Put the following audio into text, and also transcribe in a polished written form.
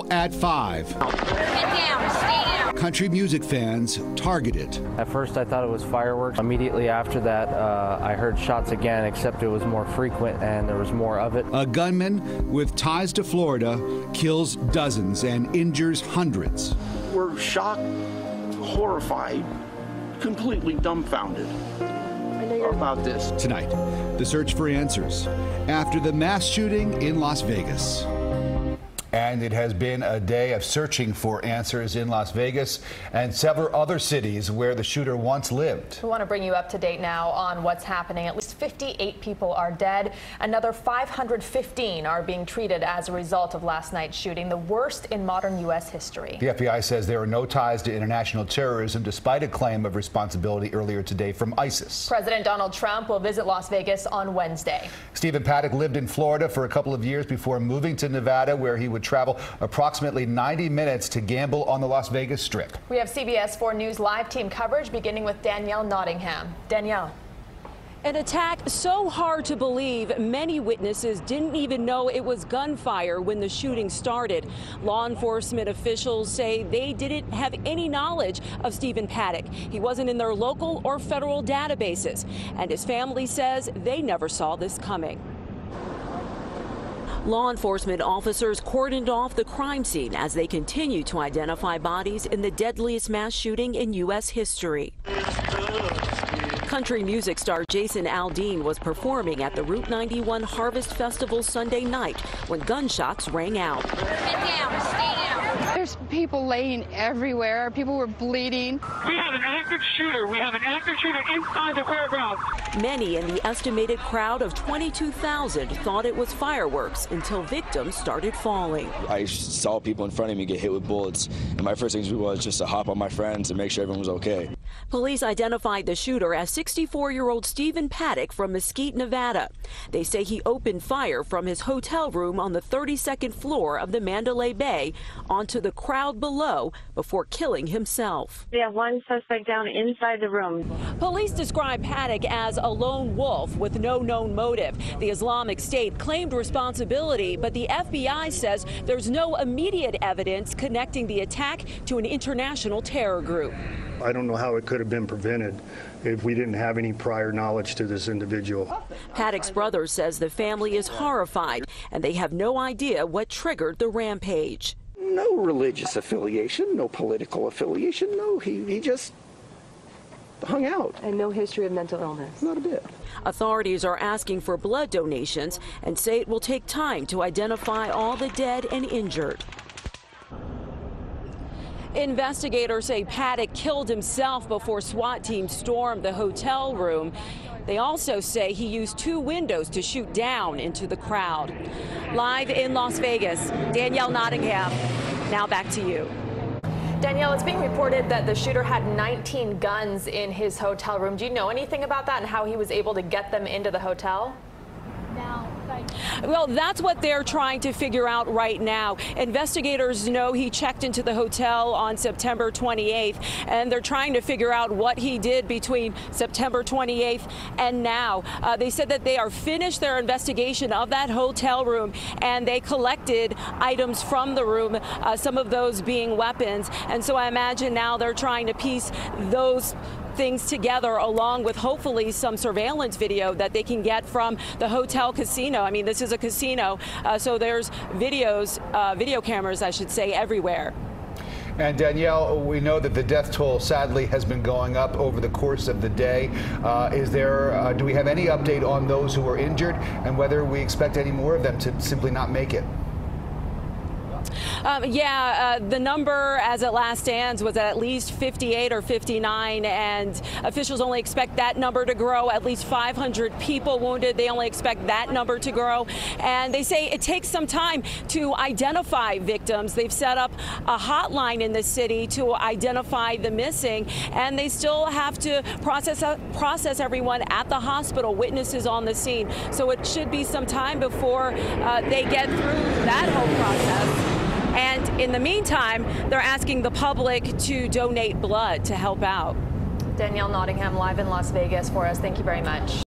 Now at 5. Get down, stay down. Country music fans targeted. At first I thought it was fireworks. Immediately after that, I heard shots again, except it was more frequent and there was more of it. A gunman with ties to Florida kills dozens and injures hundreds. We're shocked, horrified, completely dumbfounded about this. Tonight, the search for answers after the mass shooting in Las Vegas. And it has been a day of searching for answers in Las Vegas and several other cities where the shooter once lived. We want to bring you up to date now on what's happening. At least 58 people are dead. Another 515 are being treated as a result of last night's shooting, the worst in modern U.S. history. The FBI says there are no ties to international terrorism, despite a claim of responsibility earlier today from ISIS. President Donald Trump will visit Las Vegas on Wednesday. Stephen Paddock lived in Florida for a couple of years before moving to Nevada, where he would travel approximately 90 minutes to gamble on the Las Vegas Strip. We have CBS 4 News live team coverage beginning with Danielle Nottingham. Danielle. An attack so hard to believe, many witnesses didn't even know it was gunfire when the shooting started. Law enforcement officials say they didn't have any knowledge of Stephen Paddock. He wasn't in their local or federal databases, and his family says they never saw this coming. Law enforcement officers cordoned off the crime scene as they continue to identify bodies in the deadliest mass shooting in U.S. history. Country music star Jason Aldean was performing at the Route 91 Harvest Festival Sunday night when gunshots rang out. Get down, stay down. There's people laying everywhere. People were bleeding. We have an active shooter. We have an active shooter inside the fairgrounds. Many in the estimated crowd of 22,000 thought it was fireworks until victims started falling. I saw people in front of me get hit with bullets, and my first thing was just to hop on my friends and make sure everyone was okay. Police identified the shooter as 64-year-old Stephen Paddock from Mesquite, Nevada. They say he opened fire from his hotel room on the 32nd floor of the Mandalay Bay onto the crowd below before killing himself. We have one suspect down inside the room. Police describe Paddock as a lone wolf with no known motive. The Islamic State claimed responsibility, but the FBI says there's no immediate evidence connecting the attack to an international terror group. I don't know how it could have been prevented if we didn't have any prior knowledge to this individual. Paddock's brother says the family is horrified and they have no idea what triggered the rampage. No religious affiliation, no political affiliation, no, he just hung out. And no history of mental illness? Not a bit. Authorities are asking for blood donations and say it will take time to identify all the dead and injured. Investigators say Paddock killed himself before SWAT teams stormed the hotel room. They also say he used 2 windows to shoot down into the crowd. Live in Las Vegas, Danielle Nottingham. Now back to you. Danielle, it's being reported that the shooter had 19 guns in his hotel room. Do you know anything about that and how he was able to get them into the hotel? Well, that's what they're trying to figure out right now. Investigators know he checked into the hotel on September 28th, and they're trying to figure out what he did between September 28th and now. They said that they are finished their investigation of that hotel room, and they collected items from the room, some of those being weapons. And so I imagine now they're trying to piece those things together, along with hopefully some surveillance video that they can get from the hotel casino. I mean, this is a casino, so there's video cameras, I should say, everywhere. And Danielle, we know that the death toll sadly has been going up over the course of the day. Do we have any update on those who were injured and whether we expect any more of them to simply not make it? The number as it last stands was at least 58 or 59, and officials only expect that number to grow. At least 500 people wounded. They only expect that number to grow. And they say it takes some time to identify victims. They've set up a hotline in the city to identify the missing, and they still have to process everyone at the hospital, witnesses on the scene. So it should be some time before they get through that whole process. And in the meantime, they're asking the public to donate blood to help out. Danielle Nottingham live in Las Vegas for us. Thank you very much.